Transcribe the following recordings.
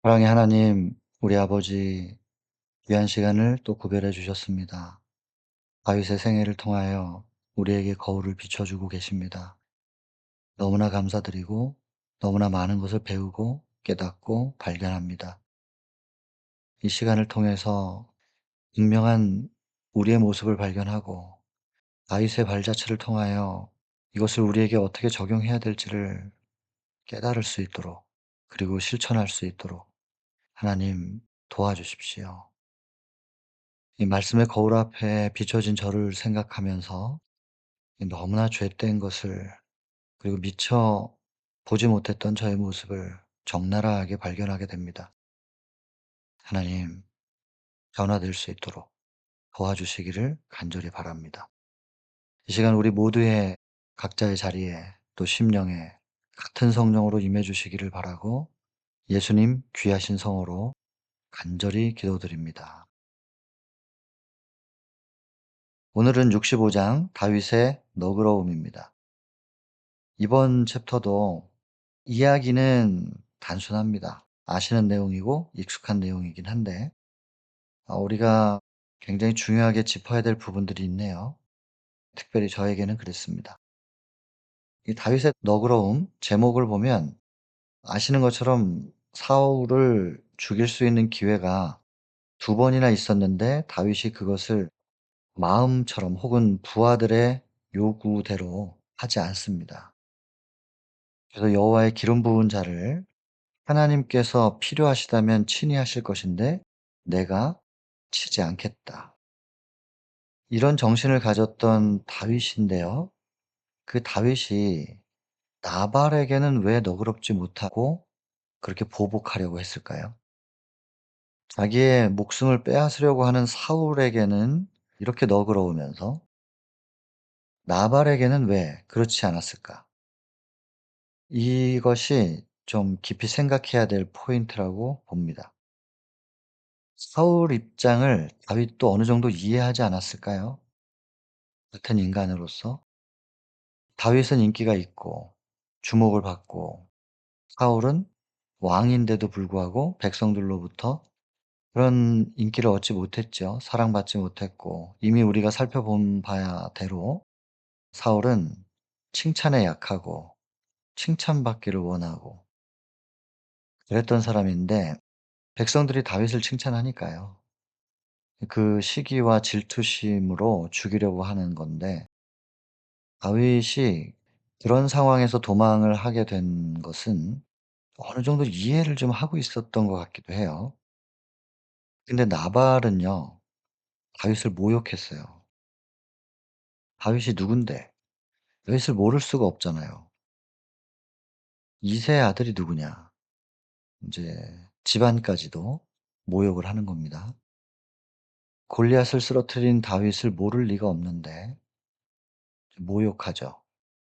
사랑의 하나님, 우리 아버지 귀한 시간을 또 구별해 주셨습니다. 다윗의 생애를 통하여 우리에게 거울을 비춰주고 계십니다. 너무나 감사드리고 너무나 많은 것을 배우고 깨닫고 발견합니다. 이 시간을 통해서 분명한 우리의 모습을 발견하고 다윗의 발자취를 통하여 이것을 우리에게 어떻게 적용해야 될지를 깨달을 수 있도록, 그리고 실천할 수 있도록 하나님 도와주십시오. 이 말씀의 거울 앞에 비춰진 저를 생각하면서 이 너무나 죄된 것을, 그리고 미처 보지 못했던 저의 모습을 적나라하게 발견하게 됩니다. 하나님, 변화될 수 있도록 도와주시기를 간절히 바랍니다. 이 시간 우리 모두의 각자의 자리에 또 심령에 같은 성령으로 임해 주시기를 바라고 예수님 귀하신 성으로 간절히 기도드립니다. 오늘은 65장 다윗의 너그러움입니다. 이번 챕터도 이야기는 단순합니다. 아시는 내용이고 익숙한 내용이긴 한데 우리가 굉장히 중요하게 짚어야 될 부분들이 있네요. 특별히 저에게는 그랬습니다. 이 다윗의 너그러움 제목을 보면 아시는 것처럼 사울을 죽일 수 있는 기회가 두 번이나 있었는데 다윗이 그것을 마음처럼 혹은 부하들의 요구대로 하지 않습니다. 그래서 여호와의 기름 부은 자를 하나님께서 필요하시다면 친히 하실 것인데 내가 치지 않겠다. 이런 정신을 가졌던 다윗인데요. 그 다윗이 나발에게는 왜 너그럽지 못하고 그렇게 보복하려고 했을까요? 자기의 목숨을 빼앗으려고 하는 사울에게는 이렇게 너그러우면서 나발에게는 왜 그렇지 않았을까? 이것이 좀 깊이 생각해야 될 포인트라고 봅니다. 사울 입장을 다윗도 어느 정도 이해하지 않았을까요? 같은 인간으로서 다윗은 인기가 있고 주목을 받고 사울은 왕인데도 불구하고 백성들로부터 그런 인기를 얻지 못했죠. 사랑받지 못했고 이미 우리가 살펴본 바야대로 사울은 칭찬에 약하고 칭찬받기를 원하고 그랬던 사람인데 백성들이 다윗을 칭찬하니까요. 그 시기와 질투심으로 죽이려고 하는 건데 다윗이 그런 상황에서 도망을 하게 된 것은 어느 정도 이해를 좀 하고 있었던 것 같기도 해요. 근데 나발은요, 다윗을 모욕했어요. 다윗이 누군데? 다윗을 모를 수가 없잖아요. 이세의 아들이 누구냐? 이제 집안까지도 모욕을 하는 겁니다. 골리앗을 쓰러뜨린 다윗을 모를 리가 없는데 모욕하죠.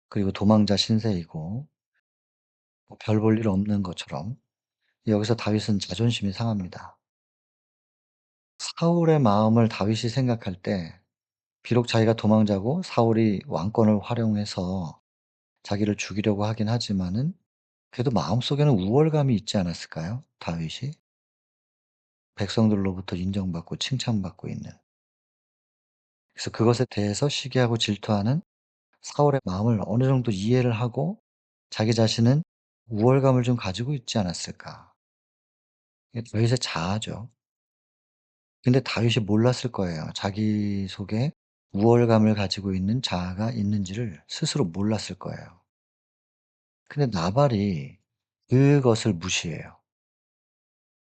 그리고 도망자 신세이고 뭐 별 볼 일 없는 것처럼 여기서 다윗은 자존심이 상합니다. 사울의 마음을 다윗이 생각할 때 비록 자기가 도망자고 사울이 왕권을 활용해서 자기를 죽이려고 하긴 하지만은 그래도 마음속에는 우월감이 있지 않았을까요? 다윗이? 백성들로부터 인정받고 칭찬받고 있는. 그래서 그것에 대해서 시기하고 질투하는 사울의 마음을 어느 정도 이해를 하고 자기 자신은 우월감을 좀 가지고 있지 않았을까. 이게 다윗의 자아죠. 근데 다윗이 몰랐을 거예요. 자기 속에 우월감을 가지고 있는 자아가 있는지를 스스로 몰랐을 거예요. 근데 나발이 그것을 무시해요.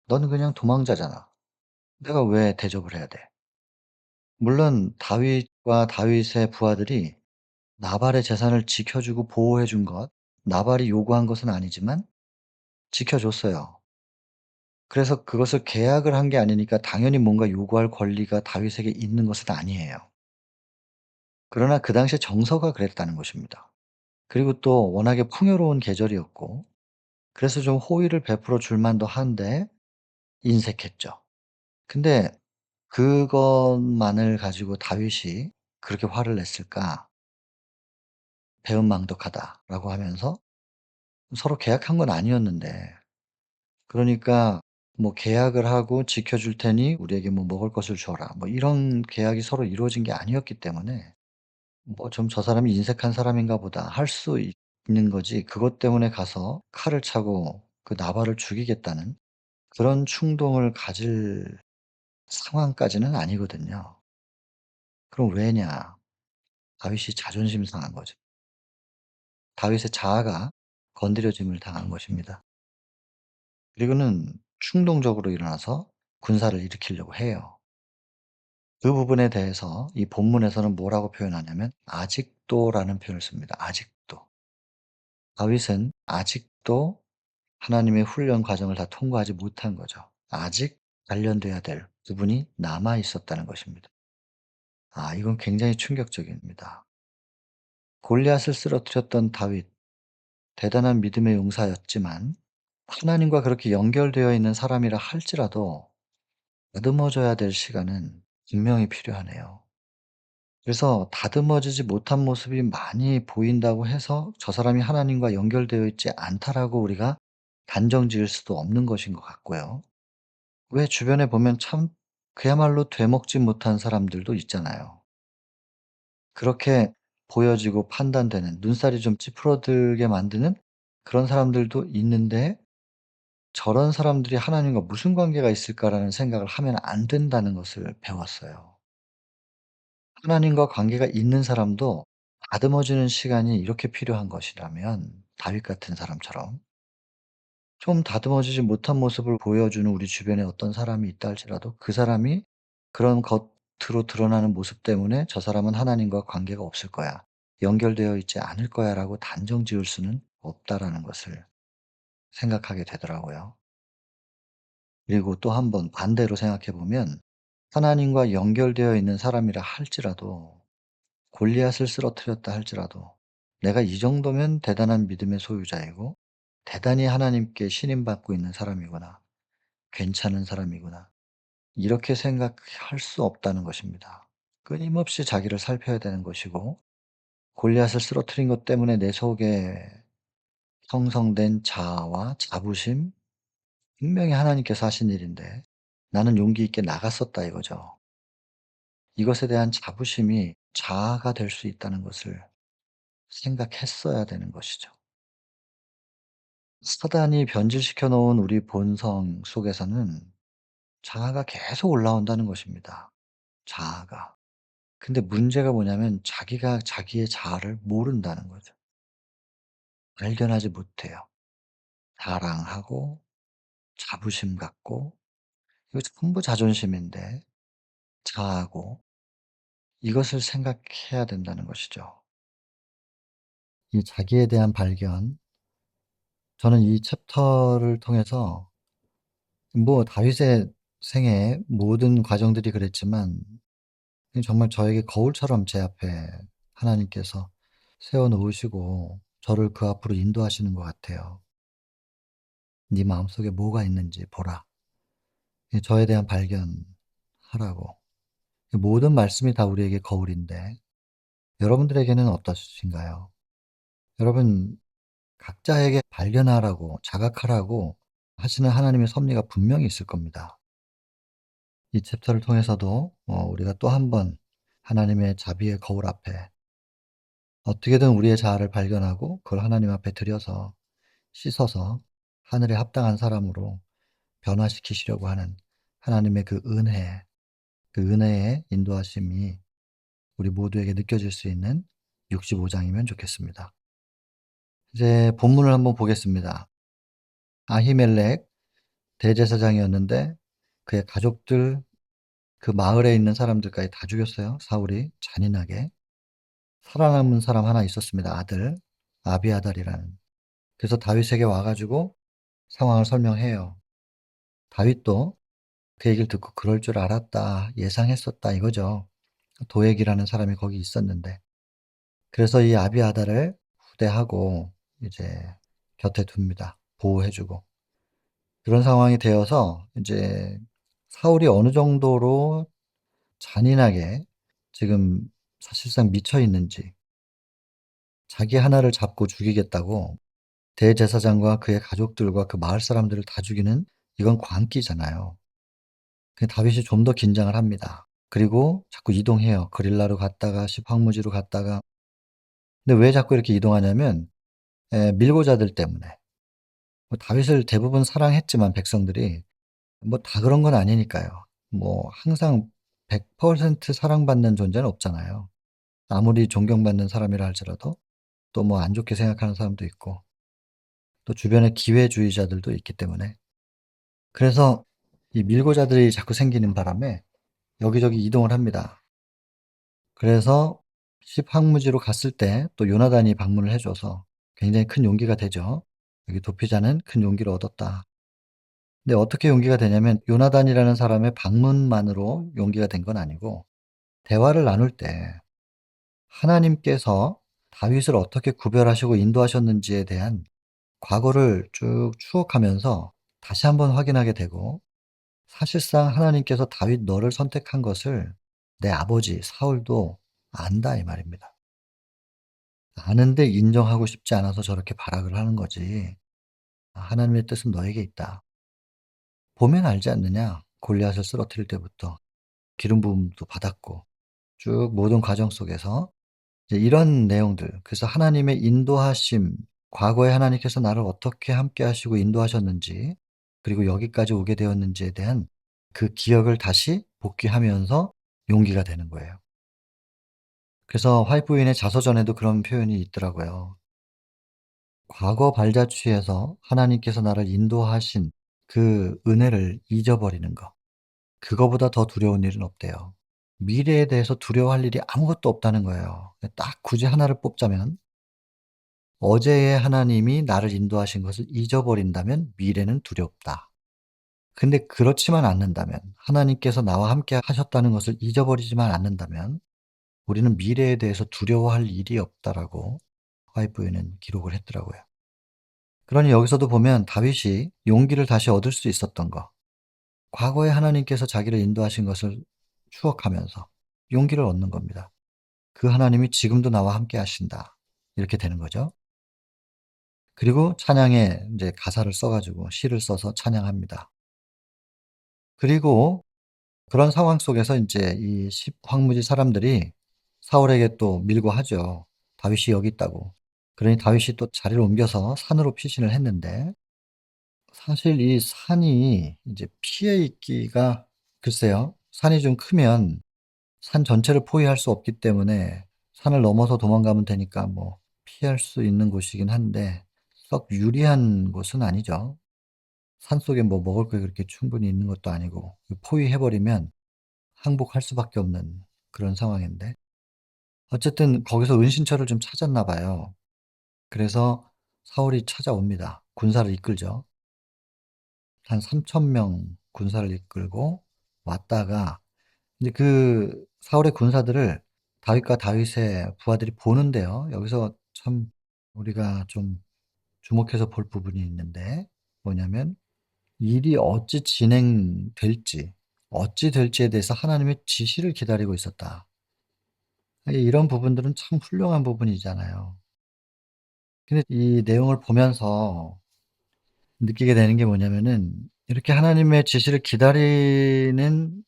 "너는 그냥 도망자잖아. 내가 왜 대접을 해야 돼?" 물론 다윗과 다윗의 부하들이 나발의 재산을 지켜 주고 보호해 준 것, 나발이 요구한 것은 아니지만 지켜 줬어요. 그래서 그것을 계약을 한 게 아니니까 당연히 뭔가 요구할 권리가 다윗에게 있는 것은 아니에요. 그러나 그 당시에 정서가 그랬다는 것입니다. 그리고 또 워낙에 풍요로운 계절이었고 그래서 좀 호의를 베풀어 줄 만도 한데 인색했죠. 근데 그것만을 가지고 다윗이 그렇게 화를 냈을까? "배은망덕하다."라고 하면서 서로 계약한 건 아니었는데 그러니까 뭐 "계약을 하고 지켜 줄 테니 우리에게 뭐 먹을 것을 줘라." 뭐 이런 계약이 서로 이루어진 게 아니었기 때문에 뭐 좀 '저 사람이 인색한 사람인가 보다.' 할 수 있는 거지, 그것 때문에 가서 칼을 차고 그 나발을 죽이겠다는 그런 충동을 가질 상황까지는 아니거든요. 그럼 왜냐? 다윗이 자존심 상한 거죠. 다윗의 자아가 건드려짐을 당한 것입니다. 그리고는 충동적으로 일어나서 군사를 일으키려고 해요. 그 부분에 대해서 이 본문에서는 뭐라고 표현하냐면 "아직도"라는 표현을 씁니다. 아직도. 다윗은 아직도 하나님의 훈련 과정을 다 통과하지 못한 거죠. 아직 단련돼야 될 부분이 남아 있었다는 것입니다. 이건 굉장히 충격적입니다. 골리앗을 쓰러뜨렸던 다윗, 대단한 믿음의 용사였지만 하나님과 그렇게 연결되어 있는 사람이라 할지라도 다듬어져야 될 시간은 분명히 필요하네요. 그래서 다듬어지지 못한 모습이 많이 보인다고 해서 '저 사람이 하나님과 연결되어 있지 않다.'라고 우리가 단정 지을 수도 없는 것인 것 같고요. 왜 주변에 보면 참 그야말로 되먹지 못한 사람들도 있잖아요. 그렇게 보여지고 판단되는, 눈살이 좀 찌푸러들게 만드는 그런 사람들도 있는데 '저런 사람들이 하나님과 무슨 관계가 있을까.'라는 생각을 하면 안 된다는 것을 배웠어요. 하나님과 관계가 있는 사람도 다듬어지는 시간이 이렇게 필요한 것이라면 다윗 같은 사람처럼 좀 다듬어지지 못한 모습을 보여주는 우리 주변에 어떤 사람이 있다 할지라도 그 사람이 그런 겉으로 드러나는 모습 때문에 '저 사람은 하나님과 관계가 없을 거야. 연결되어 있지 않을 거야.'라고 단정 지을 수는 없다라는 것을 생각하게 되더라고요. 그리고 또 한번 반대로 생각해 보면 하나님과 연결되어 있는 사람이라 할지라도 골리앗을 쓰러뜨렸다 할지라도 '내가 이 정도면 대단한 믿음의 소유자이고 대단히 하나님께 신임받고 있는 사람이구나. 괜찮은 사람이구나.' 이렇게 생각할 수 없다는 것입니다. 끊임없이 자기를 살펴야 되는 것이고 골리앗을 쓰러뜨린 것 때문에 내 속에 형성된 자아와 자부심, 분명히 하나님께서 하신 일인데 '나는 용기 있게 나갔었다.' 이거죠. 이것에 대한 자부심이 자아가 될 수 있다는 것을 생각했어야 되는 것이죠. 사단이 변질시켜 놓은 우리 본성 속에서는 자아가 계속 올라온다는 것입니다. 자아가. 근데 문제가 뭐냐면 자기가 자기의 자아를 모른다는 거죠. 발견하지 못해요. 자랑하고 자부심 갖고 이거 전부 자존심인데 자아고 이것을 생각해야 된다는 것이죠. 이 자기에 대한 발견, 저는 이 챕터를 통해서 뭐 다윗의 생애의 모든 과정들이 그랬지만 정말 저에게 거울처럼 제 앞에 하나님께서 세워 놓으시고 저를 그 앞으로 인도하시는 것 같아요. "네 마음속에 뭐가 있는지 보라." 저에 대한 발견하라고. 모든 말씀이 다 우리에게 거울인데 여러분들에게는 어떠신가요? 여러분 각자에게 발견하라고 자각하라고 하시는 하나님의 섭리가 분명히 있을 겁니다. 이 챕터를 통해서도 우리가 또 한 번 하나님의 자비의 거울 앞에 어떻게든 우리의 자아를 발견하고 그걸 하나님 앞에 들여서 씻어서 하늘에 합당한 사람으로 변화시키시려고 하는 하나님의 그 은혜의 인도하심이 우리 모두에게 느껴질 수 있는 65 장이면 좋겠습니다. 이제 본문을 한번 보겠습니다. 아히멜렉 대제사장이었는데 그의 가족들, 그 마을에 있는 사람들까지 다 죽였어요, 사울이 잔인하게. 살아남은 사람 하나 있었습니다, 아들. 아비아달이라는. 그래서 다윗에게 와 가지고 상황을 설명해요. 다윗도 그 얘기를 듣고 '그럴 줄 알았다. 예상했었다.' 이거죠. 도액이라는 사람이 거기 있었는데. 그래서 이 아비아달을 후대하고 이제 곁에 둡니다. 보호해 주고. 그런 상황이 되어서 인제 사울이 어느 정도로 잔인하게 지금 사실상 미쳐 있는지, 자기 하나를 잡고 죽이겠다고 대제사장과 그의 가족들과 그 마을 사람들을 다 죽이는 이건 광기잖아요. 그 다윗이 좀 더 긴장을 합니다. 그리고 자꾸 이동해요. 그릴라로 갔다가 십황무지로 갔다가. 근데 왜 자꾸 이렇게 이동하냐면 밀고자들 때문에. 뭐 다윗을 대부분 사랑했지만 백성들이 뭐 다 그런 건 아니니까요. 뭐 항상 100% 사랑받는 존재는 없잖아요. 아무리 존경받는 사람이라 할지라도 또 뭐 안 좋게 생각하는 사람도 있고 또 주변에 기회주의자들도 있기 때문에. 그래서 이 밀고자들이 자꾸 생기는 바람에 여기저기 이동을 합니다. 그래서 십황무지로 갔을 때 또 요나단이 방문을 해 줘서 굉장히 큰 용기가 되죠. 여기 도피자는 큰 용기를 얻었다. 근데 어떻게 용기가 되냐면 요나단이라는 사람의 방문만으로 용기가 된 건 아니고 대화를 나눌 때 하나님께서 다윗을 어떻게 구별하시고 인도하셨는지에 대한 과거를 쭉 추억하면서 다시 한번 확인하게 되고, 사실상 하나님께서 "다윗 너를 선택한 것을 내 아버지 사울도 안다." 이 말입니다. 아는데 인정하고 싶지 않아서 저렇게 발악을 하는 거지. 하나님의 뜻은 너에게 있다. 보면 알지 않느냐. 골리앗을 쓰러뜨릴 때부터 기름 부음도 받았고 쭉 모든 과정 속에서 이제 이런 내용들, 그래서 하나님의 인도하심, 과거에 하나님께서 나를 어떻게 함께 하시고 인도하셨는지 그리고 여기까지 오게 되었는지에 대한 그 기억을 다시 복귀하면서 용기가 되는 거예요. 그래서 화이트부인의 자서전에도 그런 표현이 있더라고요. 과거 발자취에서 하나님께서 나를 인도하신 그 은혜를 잊어버리는 것. 그거보다 더 두려운 일은 없대요. 미래에 대해서 두려워할 일이 아무것도 없다는 거예요. 딱 굳이 하나를 뽑자면 어제의 하나님이 나를 인도하신 것을 잊어버린다면 미래는 두렵다. 근데 그렇지만 않는다면, 하나님께서 나와 함께 하셨다는 것을 잊어버리지만 않는다면 우리는 미래에 대해서 두려워할 일이 없다라고 화이트부에는 기록을 했더라고요. 그러니 여기서도 보면 다윗이 용기를 다시 얻을 수 있었던 거, 과거에 하나님께서 자기를 인도하신 것을 추억하면서 용기를 얻는 겁니다. 그 하나님이 지금도 나와 함께 하신다. 이렇게 되는 거죠. 그리고 찬양에 인제 가사를 써 가지고 시를 써서 찬양합니다. 그리고 그런 상황 속에서 인제 이 십황무지 사람들이 사울에게 또 밀고 하죠. 다윗이 여기 있다고. 그러니 다윗이 또 자리를 옮겨서 산으로 피신을 했는데, 사실 이 산이 인제 피해 있기가, 글쎄요. 산이 좀 크면 산 전체를 포위할 수 없기 때문에 산을 넘어서 도망가면 되니까 뭐 피할 수 있는 곳이긴 한데 썩 유리한 곳은 아니죠. 산속에 뭐 먹을 게 그렇게 충분히 있는 것도 아니고 포위해 버리면 항복할 수밖에 없는 그런 상황인데, 어쨌든 거기서 은신처를 좀 찾았나 봐요. 그래서 사울이 찾아옵니다. 군사를 이끌죠. 한 3,000명 군사를 이끌고 왔다가 이제 그 사울의 군사들을 다윗과 다윗의 부하들이 보는데요. 여기서 참 우리가 좀 주목해서 볼 부분이 있는데, 뭐냐면 일이 어찌 될지에 대해서 하나님의 지시를 기다리고 있었다. 이런 부분들은 참 훌륭한 부분이잖아요. 근데 이 내용을 보면서 느끼게 되는 게 뭐냐면은, 이렇게 하나님의 지시를 기다리는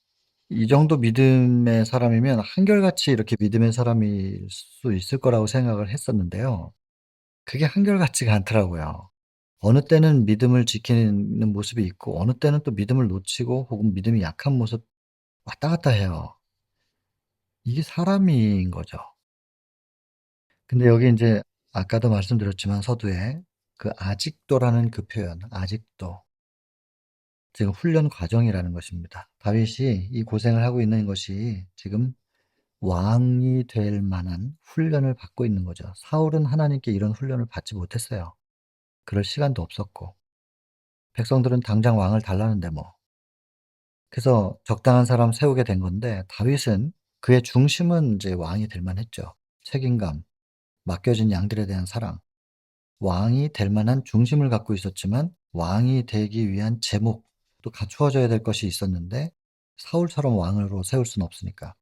이 정도 믿음의 사람이면 한결같이 이렇게 믿음의 사람일 수 있을 거라고 생각을 했었는데요. 그게 한결같지가 않더라고요. 어느 때는 믿음을 지키는 모습이 있고 어느 때는 또 믿음을 놓치고 혹은 믿음이 약한 모습 왔다 갔다 해요. 이게 사람인 거죠. 근데 여기 인제 아까도 말씀드렸지만 서두에 그 아직도라는 그 표현, 아직도. 지금 훈련 과정이라는 것입니다. 다윗이 이 고생을 하고 있는 것이 지금 왕이 될 만한 훈련을 받고 있는 거죠. 사울은 하나님께 이런 훈련을 받지 못했어요. 그럴 시간도 없었고. 백성들은 당장 왕을 달라는데 뭐. 그래서 적당한 사람 세우게 된 건데, 다윗은 그의 중심은 이제 왕이 될 만했죠. 책임감, 맡겨진 양들에 대한 사랑. 왕이 될 만한 중심을 갖고 있었지만 왕이 되기 위한 제목도 갖추어져야 될 것이 있었는데 사울처럼 왕으로 세울 수는 없으니까.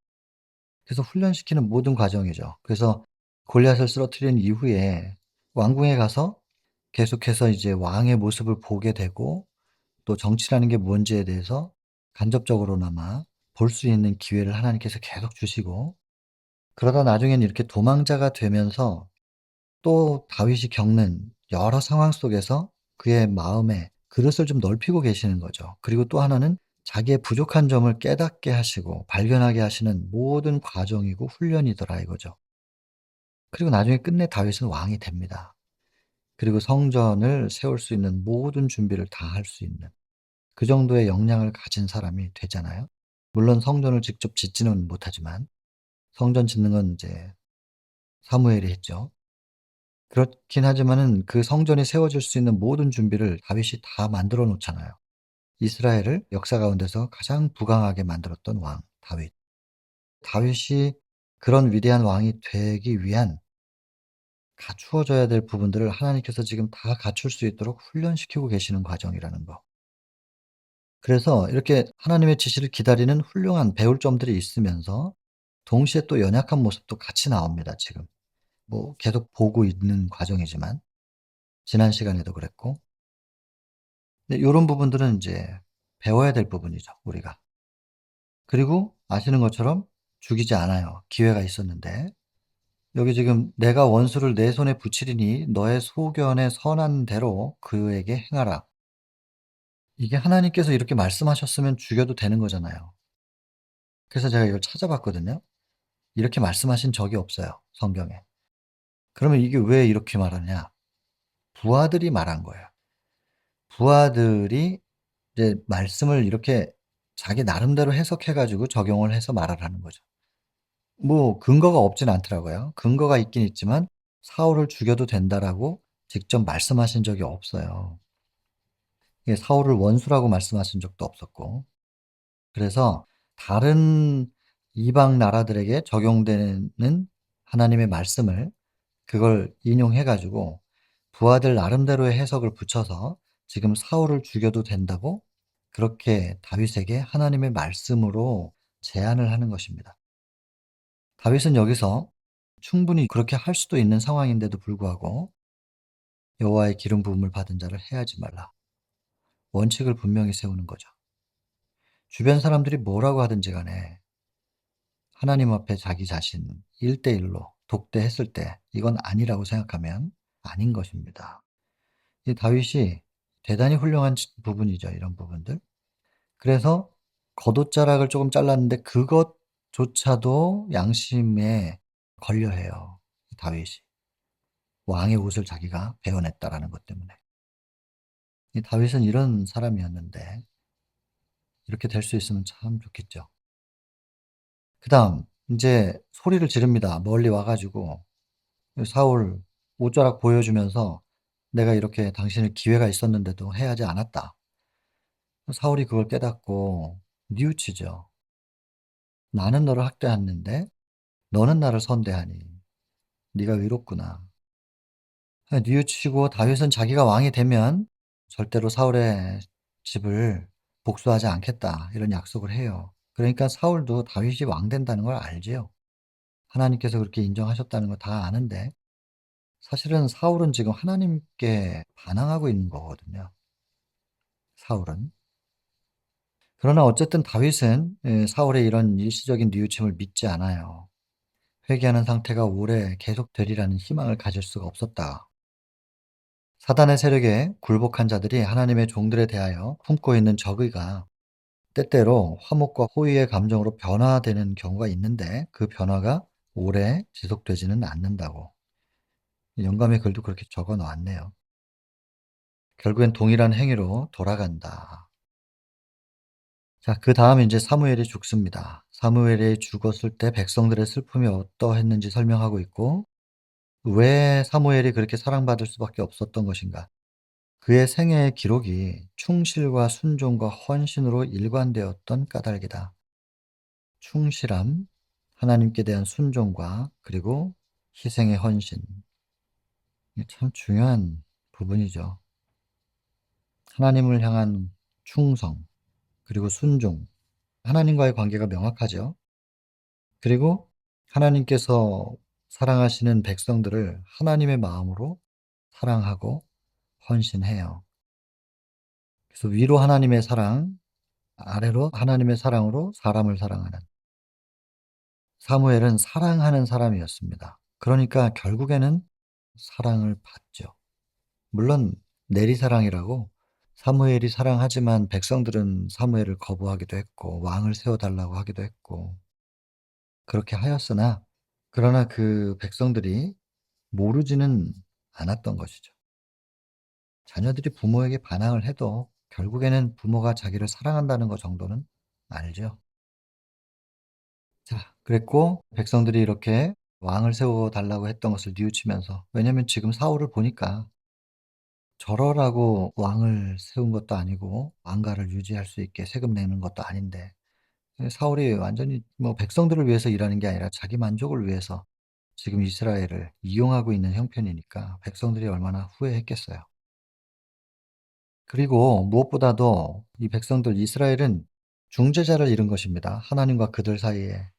그래서 훈련시키는 모든 과정이죠. 그래서 골리앗을 쓰러뜨린 이후에 왕궁에 가서 계속해서 이제 왕의 모습을 보게 되고 또 정치라는 게 뭔지에 대해서 간접적으로나마 볼 수 있는 기회를 하나님께서 계속 주시고, 그러다 나중에는 이렇게 도망자가 되면서 또 다윗이 겪는 여러 상황 속에서 그의 마음의 그릇을 좀 넓히고 계시는 거죠. 그리고 또 하나는 자기의 부족한 점을 깨닫게 하시고 발견하게 하시는 모든 과정이고 훈련이더라 이거죠. 그리고 나중에 끝내 다윗은 왕이 됩니다. 그리고 성전을 세울 수 있는 모든 준비를 다 할 수 있는 그 정도의 역량을 가진 사람이 되잖아요. 물론 성전을 직접 짓지는 못하지만 성전 짓는 건 이제 사무엘이 했죠. 그렇긴 하지만은 그 성전이 세워질 수 있는 모든 준비를 다윗이 다 만들어 놓잖아요. 이스라엘을 역사 가운데서 가장 부강하게 만들었던 왕 다윗. 다윗이 그런 위대한 왕이 되기 위한 갖추어져야 될 부분들을 하나님께서 지금 다 갖출 수 있도록 훈련시키고 계시는 과정이라는 거. 그래서 이렇게 하나님의 지시를 기다리는 훌륭한 배울 점들이 있으면서 동시에 또 연약한 모습도 같이 나옵니다 지금. 뭐 계속 보고 있는 과정이지만 지난 시간에도 그랬고. 근데 요런 부분들은 인제 배워야 될 부분이죠 우리가. 그리고 아시는 것처럼 죽이지 않아요 기회가 있었는데. 여기 지금 "내가 원수를 내 손에 붙이리니 너의 소견에 선한 대로 그에게 행하라." 이게 하나님께서 이렇게 말씀하셨으면 죽여도 되는 거잖아요. 그래서 제가 이걸 찾아봤거든요. 이렇게 말씀하신 적이 없어요 성경에. 그러면 이게 왜 이렇게 말하냐. 부하들이 말한 거예요. 부하들이 이제 말씀을 이렇게 자기 나름대로 해석해 가지고 적용을 해서 말을 하는 거죠. 뭐 근거가 없진 않더라고요. 근거가 있긴 있지만 "사울을 죽여도 된다."라고 직접 말씀하신 적이 없어요. 예, 사울을 원수라고 말씀하신 적도 없었고. 그래서 다른 이방 나라들에게 적용되는 하나님의 말씀을 그걸 인용해 가지고 부하들 나름대로의 해석을 붙여서 지금 사울을 죽여도 된다고 그렇게 다윗에게 하나님의 말씀으로 제안을 하는 것입니다. 다윗은 여기서 충분히 그렇게 할 수도 있는 상황인데도 불구하고 "여호와의 기름 부음을 받은 자를 해하지 말라." 원칙을 분명히 세우는 거죠. 주변 사람들이 뭐라고 하든지 간에 하나님 앞에 자기 자신 1대1로 독대했을 때 이건 아니라고 생각하면 아닌 것입니다. 이 다윗이 대단히 훌륭한 부분이죠, 이런 부분들. 그래서 겉옷자락을 조금 잘랐는데 그것조차도 양심에 걸려해요, 이 다윗이. 왕의 옷을 자기가 베어냈다라는 것 때문에. 이 다윗은 이런 사람이었는데 이렇게 될 수 있으면 참 좋겠죠. 그다음 인제 소리를 지릅니다. 멀리 와 가지고 사울 옷자락 보여주면서 "내가 이렇게 당신을 기회가 있었는데도 해하지 않았다." 사울이 그걸 깨닫고 뉘우치죠. "나는 너를 학대했는데 너는 나를 선대하니 네가 의롭구나." 뉘우치고 다윗은 자기가 왕이 되면 "절대로 사울의 집을 복수하지 않겠다." 이런 약속을 해요. 그러니까 사울도 다윗이 왕 된다는 걸 알지요. 하나님께서 그렇게 인정하셨다는 거 다 아는데 사실은 사울은 지금 하나님께 반항하고 있는 거거든요, 사울은. 그러나 어쨌든 다윗은 사울의 이런 일시적인 뉘우침을 믿지 않아요. 회개하는 상태가 오래 계속되리라는 희망을 가질 수가 없었다. 사단의 세력에 굴복한 자들이 하나님의 종들에 대하여 품고 있는 적의가 때때로 화목과 호의의 감정으로 변화되는 경우가 있는데 그 변화가 오래 지속되지는 않는다고. 영감의 글도 그렇게 적어 놓았네요. 결국엔 동일한 행위로 돌아간다. 자, 그다음 인제 사무엘이 죽습니다. 사무엘이 죽었을 때 백성들의 슬픔이 어떠했는지 설명하고 있고 왜 사무엘이 그렇게 사랑받을 수밖에 없었던 것인가. 그의 생애의 기록이 충실과 순종과 헌신으로 일관되었던 까닭이다. 충실함, 하나님께 대한 순종과 그리고 희생의 헌신. 이게 참 중요한 부분이죠. 하나님을 향한 충성 그리고 순종. 하나님과의 관계가 명확하죠. 그리고 하나님께서 사랑하시는 백성들을 하나님의 마음으로 사랑하고 헌신해요. 그래서 위로 하나님의 사랑, 아래로 하나님의 사랑으로 사람을 사랑하는, 사무엘은 사랑하는 사람이었습니다. 그러니까 결국에는 사랑을 받죠. 물론 내리사랑이라고, 사무엘이 사랑하지만 백성들은 사무엘을 거부하기도 했고 왕을 세워 달라고 하기도 했고 그렇게 하였으나, 그러나 그 백성들이 모르지는 않았던 것이죠. 자녀들이 부모에게 반항을 해도 결국에는 부모가 자기를 사랑한다는 것 정도는 알죠. 자, 그랬고 백성들이 이렇게 왕을 세워 달라고 했던 것을 뉘우치면서, 왜냐면 지금 사울을 보니까 절하라고 왕을 세운 것도 아니고 왕가를 유지할 수 있게 세금 내는 것도 아닌데, 사울이 완전히 뭐 백성들을 위해서 일하는 게 아니라 자기 만족을 위해서 지금 이스라엘을 이용하고 있는 형편이니까 백성들이 얼마나 후회했겠어요. 그리고 무엇보다도 이 백성들, 이스라엘은 중재자를 잃은 것입니다. 하나님과 그들 사이에.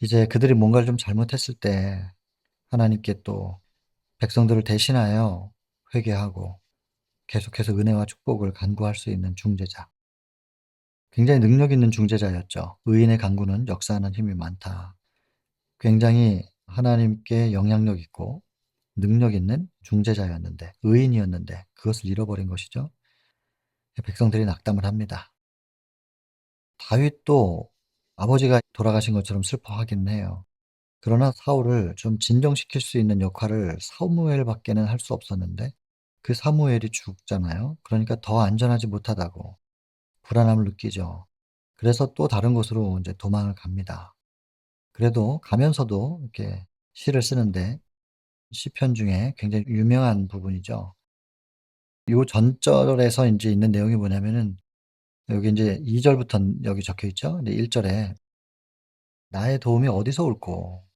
이제 그들이 뭔가를 좀 잘못했을 때 하나님께 또 백성들을 대신하여 회개하고 계속해서 은혜와 축복을 간구할 수 있는 중재자. 굉장히 능력 있는 중재자였죠. 의인의 간구는 역사하는 힘이 많다. 굉장히 하나님께 영향력 있고 능력 있는 중재자였는데, 의인이었는데 그것을 잃어버린 것이죠. 백성들이 낙담을 합니다. 다윗도 아버지가 돌아가신 것처럼 슬퍼하기는 해요. 그러나 사울을 좀 진정시킬 수 있는 역할을 사무엘밖에는 할 수 없었는데, 그 사무엘이 죽잖아요. 그러니까 더 안전하지 못하다고 불안함을 느끼죠. 그래서 또 다른 곳으로 이제 도망을 갑니다. 그래도 가면서도 이렇게 시를 쓰는데, 시편 중에 굉장히 유명한 부분이죠. 요 전절에서 인제 있는 내용이 뭐냐면은, 여기 인제 2 절부터 여기 적혀 있죠. 근데 1 절에 "나의 도움이 어디서 올꼬?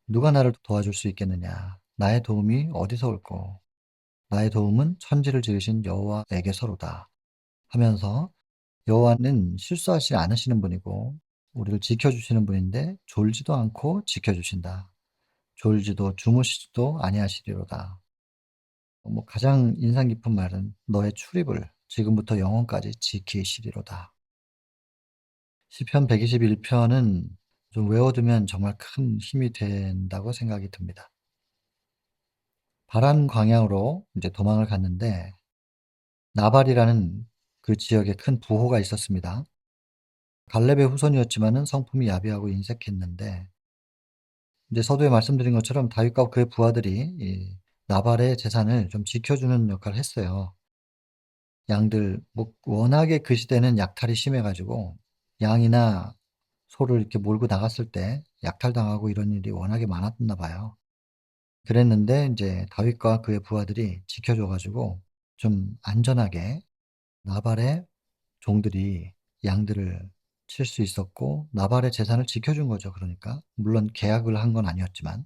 누가 나를 도와줄 수 있겠느냐? 나의 도움이 어디서 올꼬? 나의 도움은 천지를 지으신 여호와에게서로다." 하면서, 여호와는 실수하지 않으시는 분이고 우리를 지켜 주시는 분인데 졸지도 않고 지켜 주신다. 졸지도 주무시지도 아니하시리로다. 뭐 가장 인상 깊은 말은 "너의 출입을 지금부터 영원까지 지키시리로다." 시편 121 편은 좀 외워두면 정말 큰 힘이 된다고 생각이 듭니다. 바란 광야로 이제 도망을 갔는데, 나발이라는 그 지역에 큰 부호가 있었습니다. 갈렙의 후손이었지만은 성품이 야비하고 인색했는데, 이제 서두에 말씀드린 것처럼 다윗과 그의 부하들이 이 나발의 재산을 좀 지켜주는 역할을 했어요. 양들, 뭐 워낙에 그 시대는 약탈이 심해 가지고 양이나 소를 이렇게 몰고 나갔을 때 약탈당하고 이런 일이 워낙에 많았나 봐요. 그랬는데 인제 다윗과 그의 부하들이 지켜줘 가지고 좀 안전하게 나발의 종들이 양들을 칠 수 있었고, 나발의 재산을 지켜준 거죠 그러니까. 물론 계약을 한 건 아니었지만.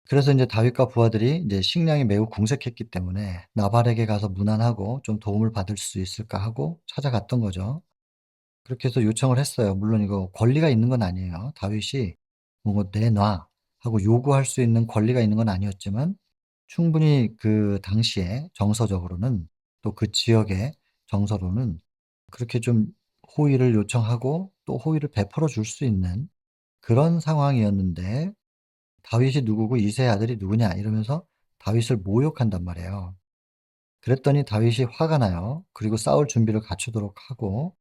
그래서 인제 다윗과 부하들이 인제 식량이 매우 궁색했기 때문에 '나발에게 가서 문안하고 좀 도움을 받을 수 있을까?' 하고 찾아갔던 거죠. 그렇게 해서 요청을 했어요. 물론 이거 권리가 있는 건 아니에요. 다윗이 뭐 "내놔." 하고 요구할 수 있는 권리가 있는 건 아니었지만, 충분히 그 당시에 정서적으로는, 또 그 지역의 정서로는 그렇게 좀 호의를 요청하고 또 호의를 베풀어 줄 수 있는 그런 상황이었는데, 다윗이 누구고 이새의 아들이 누구냐 이러면서 다윗을 모욕한단 말이에요. 그랬더니 다윗이 화가 나요. 그리고 싸울 준비를 갖추도록 하고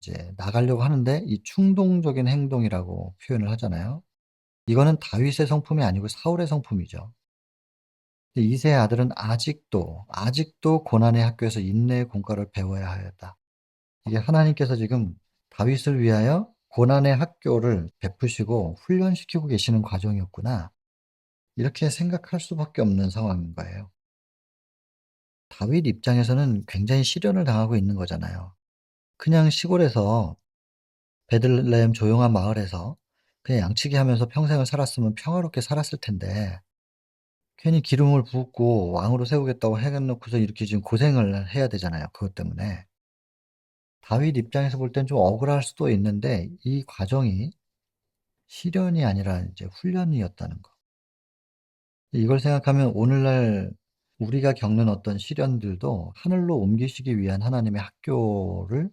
이제 나가려고 하는데, 이 충동적인 행동이라고 표현을 하잖아요. 이거는 다윗의 성품이 아니고 사울의 성품이죠. 근데 이새의 아들은 아직도 고난의 학교에서 인내의 공과를 배워야 하였다. 이게 하나님께서 지금 다윗을 위하여 고난의 학교를 베푸시고 훈련시키고 계시는 과정이었구나. 이렇게 생각할 수밖에 없는 상황인 거예요. 다윗 입장에서는 굉장히 시련을 당하고 있는 거잖아요. 그냥 시골에서, 베들레헴 조용한 마을에서 그냥 양치기 하면서 평생을 살았으면 평화롭게 살았을 텐데, 괜히 기름을 붓고 왕으로 세우겠다고 해 놓고서 이렇게 지금 고생을 해야 되잖아요, 그것 때문에. 다윗 입장에서 볼 땐 좀 억울할 수도 있는데, 이 과정이 시련이 아니라 이제 훈련이었다는 거. 이걸 생각하면 오늘날 우리가 겪는 어떤 시련들도 하늘로 옮기시기 위한 하나님의 학교를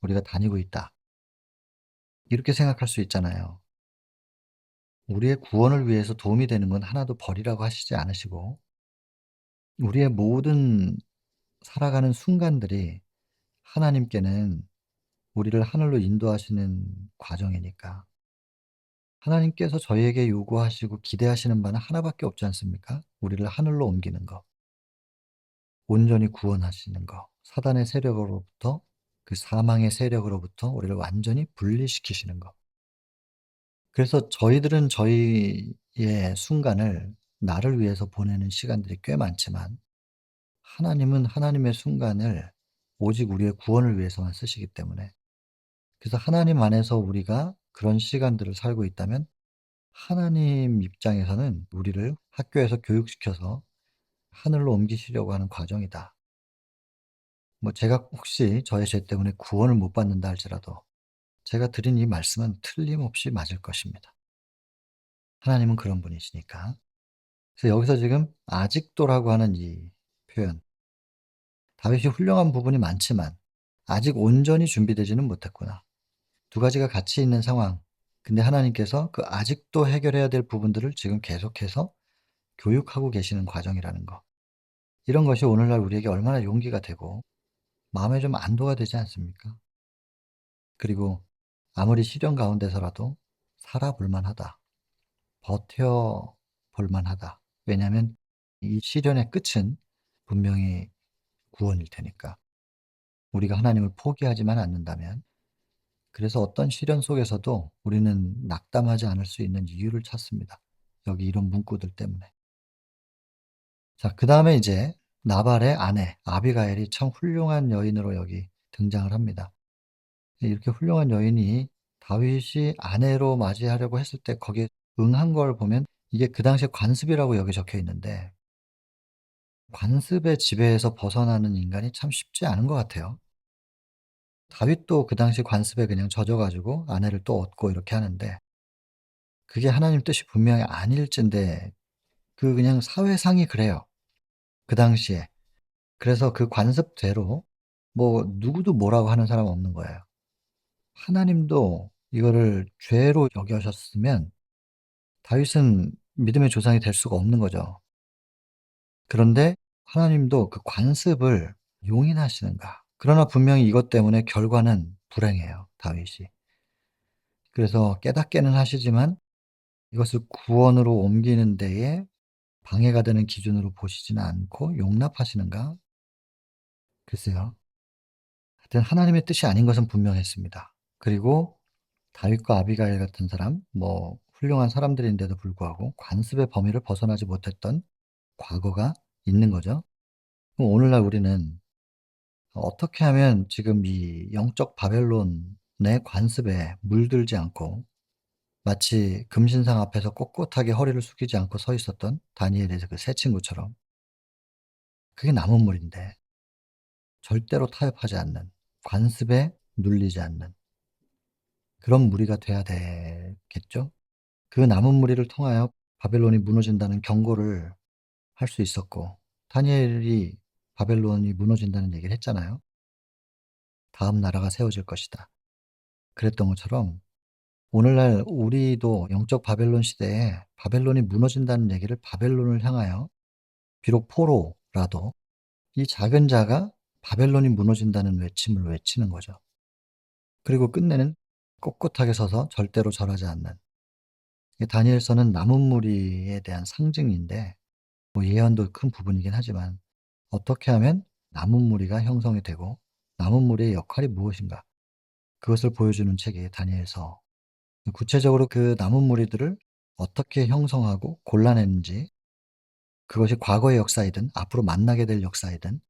우리가 다니고 있다. 이렇게 생각할 수 있잖아요. 우리의 구원을 위해서 도움이 되는 건 하나도 버리라고 하시지 않으시고 우리의 모든 살아가는 순간들이 하나님께는 우리를 하늘로 인도하시는 과정이니까 하나님께서 저희에게 요구하시고 기대하시는 바는 하나밖에 없지 않습니까? 우리를 하늘로 옮기는 것, 온전히 구원하시는 것, 사단의 세력으로부터 그 사망의 세력으로부터 우리를 완전히 분리시키시는 것. 그래서 저희들은 저희의 순간을 나를 위해서 보내는 시간들이 꽤 많지만 하나님은 하나님의 순간을 오직 우리의 구원을 위해서만 쓰시기 때문에 그래서 하나님 안에서 우리가 그런 시간들을 살고 있다면 하나님 입장에서는 우리를 학교에서 교육시켜서 하늘로 옮기시려고 하는 과정이다. 뭐 제가 혹시 저의 죄 때문에 구원을 못 받는다 할지라도 제가 드린 이 말씀은 틀림없이 맞을 것입니다. 하나님은 그런 분이시니까. 그래서 여기서 지금 아직도라고 하는 이 표현, 다윗이 훌륭한 부분이 많지만 아직 온전히 준비되지는 못했구나. 두 가지가 같이 있는 상황. 근데 하나님께서 그 아직도 해결해야 될 부분들을 지금 계속해서 교육하고 계시는 과정이라는 거. 이런 것이 오늘날 우리에게 얼마나 용기가 되고 마음에 좀 안도가 되지 않습니까? 그리고 아무리 시련 가운데서라도 살아볼 만하다. 버텨 볼 만하다. 왜냐하면 이 시련의 끝은 분명히 구원일 테니까. 우리가 하나님을 포기하지만 않는다면 그래서 어떤 시련 속에서도 우리는 낙담하지 않을 수 있는 이유를 찾습니다. 여기 이런 문구들 때문에. 자, 그다음에 이제 나발의 아내 아비가일이 참 훌륭한 여인으로 여기 등장을 합니다. 이렇게 훌륭한 여인이 다윗이 아내로 맞이하려고 했을 때 거기에 응한 걸 보면 이게 그 당시에 관습이라고 여기 적혀 있는데 관습의 지배에서 벗어나는 인간이 참 쉽지 않은 것 같아요. 다윗도 그 당시 관습에 그냥 젖어 가지고 아내를 또 얻고 이렇게 하는데 그게 하나님 뜻이 분명히 아닐진데 그냥 사회상이 그래요, 그 당시에. 그래서 그 관습대로 뭐 누구도 뭐라고 하는 사람 없는 거예요. 하나님도 이거를 죄로 여겨셨으면 다윗은 믿음의 조상이 될 수가 없는 거죠. 그런데 하나님도 그 관습을 용인하시는가. 그러나 분명히 이것 때문에 결과는 불행해요, 다윗이. 그래서 깨닫게는 하시지만 이것을 구원으로 옮기는 데에 방해가 되는 기준으로 보시지는 않고 용납하시는가? 글쎄요. 하여튼 하나님의 뜻이 아닌 것은 분명했습니다. 그리고 다윗과 아비가일 같은 사람, 뭐 훌륭한 사람들인데도 불구하고 관습의 범위를 벗어나지 못했던 과거가 있는 거죠. 그럼 오늘날 우리는 어떻게 하면 지금 이 영적 바벨론의 관습에 물들지 않고 마치 금신상 앞에서 꼿꼿하게 허리를 숙이지 않고 서 있었던 다니엘의 그 세 친구처럼 그게 남은 물인데 절대로 타협하지 않는 관습에 눌리지 않는 그런 무리가 돼야 되겠죠. 그 남은 무리를 통하여 바벨론이 무너진다는 경고를 할 수 있었고 다니엘이 바벨론이 무너진다는 얘기를 했잖아요. "다음 나라가 세워질 것이다." 그랬던 것처럼 오늘날 우리도 영적 바벨론 시대에 바벨론이 무너진다는 얘기를 바벨론을 향하여 비록 포로라도 이 작은 자가 바벨론이 무너진다는 외침을 외치는 거죠. 그리고 끝내는 꼿꼿하게 서서 절대로 절하지 않는 이 다니엘서는 남은 무리에 대한 상징인데 뭐 예언도 큰 부분이긴 하지만 어떻게 하면 남은 무리가 형성이 되고 남은 무리의 역할이 무엇인가 그것을 보여주는 책이 다니엘서. 구체적으로 그 남은 무리들을 어떻게 형성하고 골라냈는지 그것이 과거의 역사이든 앞으로 만나게 될 역사이든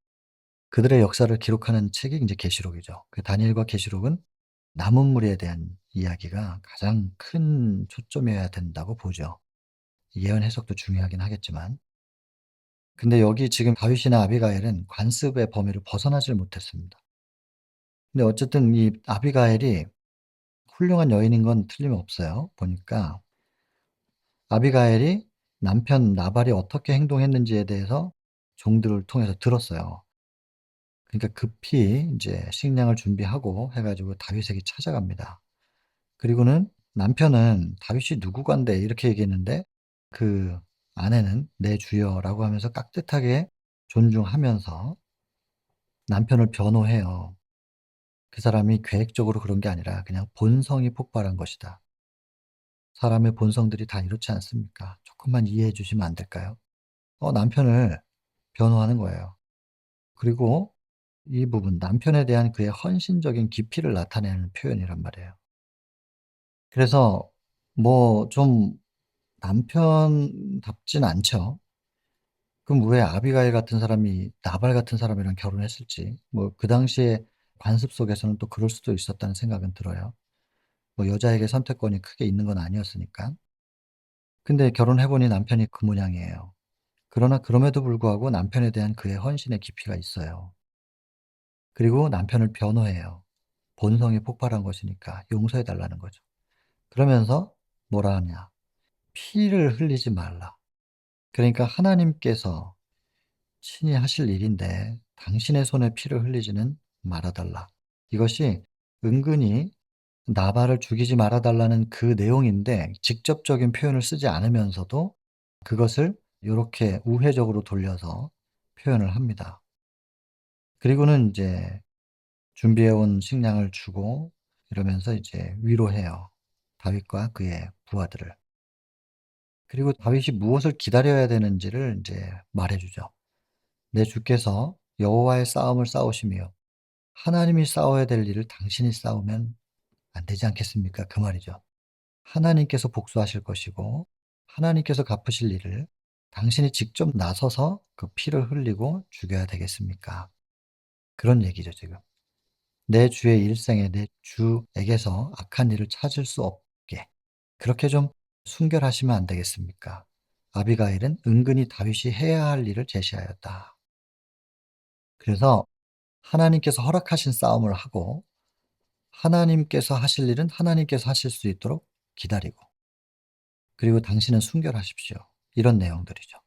그들의 역사를 기록하는 책이 인제 계시록이죠. 그 다니엘과 계시록은 남은 무리에 대한 이야기가 가장 큰 초점이어야 된다고 보죠. 예언 해석도 중요하긴 하겠지만. 근데 여기 지금 다윗이나 아비가일은 관습의 범위를 벗어나질 못했습니다. 근데 어쨌든 이 아비가일이 훌륭한 여인인 건 틀림없어요. 보니까 아비가일이 남편 나발이 어떻게 행동했는지에 대해서 종들을 통해서 들었어요. 그러니까 급히 인제 식량을 준비하고 해 가지고 다윗에게 찾아갑니다. 그리고는 남편은 "다윗이 누구간데." 이렇게 얘기했는데 그 아내는 "내 주여."라고 하면서 깍듯하게 존중하면서 남편을 변호해요. 그 사람이 계획적으로 그런 게 아니라 그냥 본성이 폭발한 것이다. 사람의 본성들이 다 이렇지 않습니까? 조금만 이해해 주시면 안 될까요? 남편을 변호하는 거예요. 그리고 이 부분 남편에 대한 그의 헌신적인 깊이를 나타내는 표현이란 말이에요. 그래서 뭐 좀 남편답진 않죠. 그럼 왜 아비가일 같은 사람이 나발 같은 사람이랑 결혼했을지 뭐 그 당시에 관습 속에서는 또 그럴 수도 있었다는 생각은 들어요. 뭐 여자에게 선택권이 크게 있는 건 아니었으니까. 근데 결혼해 보니 남편이 그 모양이에요. 그러나 그럼에도 불구하고 남편에 대한 그의 헌신의 깊이가 있어요. 그리고 남편을 변호해요. 본성이 폭발한 것이니까 용서해 달라는 거죠. 그러면서 뭐라 하냐. 피를 흘리지 말라. 그러니까 하나님께서 친히 하실 일인데 당신의 손에 피를 흘리지는 말아 달라. 이것이 은근히 나발을 죽이지 말아 달라는 그 내용인데 직접적인 표현을 쓰지 않으면서도 그것을 요렇게 우회적으로 돌려서 표현을 합니다. 그리고는 인제 준비해 온 식량을 주고 이러면서 이제 위로해요, 다윗과 그의 부하들을. 그리고 다윗이 무엇을 기다려야 되는지를 인제 말해 주죠. "내 주께서 여호와의 싸움을 싸우시며 하나님이 싸워야 될 일을 당신이 싸우면 안 되지 않겠습니까?" 그 말이죠. 하나님께서 복수하실 것이고 하나님께서 갚으실 일을 당신이 직접 나서서 그 피를 흘리고 죽여야 되겠습니까? 그런 얘기죠 지금. 내 주의 일생에 내 주에게서 악한 일을 찾을 수 없게 그렇게 좀 순결하시면 안 되겠습니까? 아비가일은 은근히 다윗이 해야 할 일을 제시하였다. 그래서 하나님께서 허락하신 싸움을 하고 하나님께서 하실 일은 하나님께서 하실 수 있도록 기다리고 그리고 당신은 순결하십시오. 이런 내용들이죠.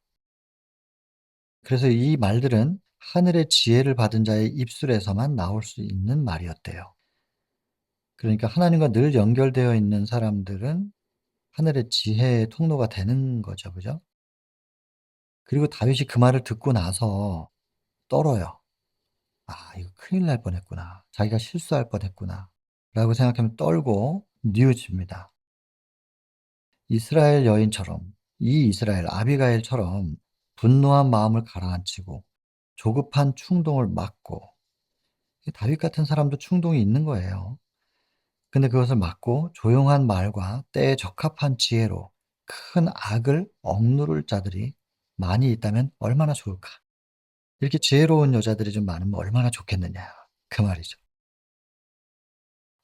그래서 이 말들은 하늘의 지혜를 받은 자의 입술에서만 나올 수 있는 말이었대요. 그러니까 하나님과 늘 연결되어 있는 사람들은 하늘의 지혜의 통로가 되는 거죠. 그죠? 그리고 다윗이 그 말을 듣고 나서 떨어요. '아 이거 큰일 날 뻔했구나. 자기가 실수할 뻔했구나.'라고 생각하면 떨고 뉘우칩니다. 이스라엘 여인처럼 이 이스라엘 아비가일처럼 분노한 마음을 가라앉히고 조급한 충동을 막고 이 다윗 같은 사람도 충동이 있는 거예요. 근데 그것을 막고 조용한 말과 때에 적합한 지혜로 큰 악을 억누를 자들이 많이 있다면 얼마나 좋을까. 이렇게 지혜로운 여자들이 좀 많으면 얼마나 좋겠느냐. 그 말이죠.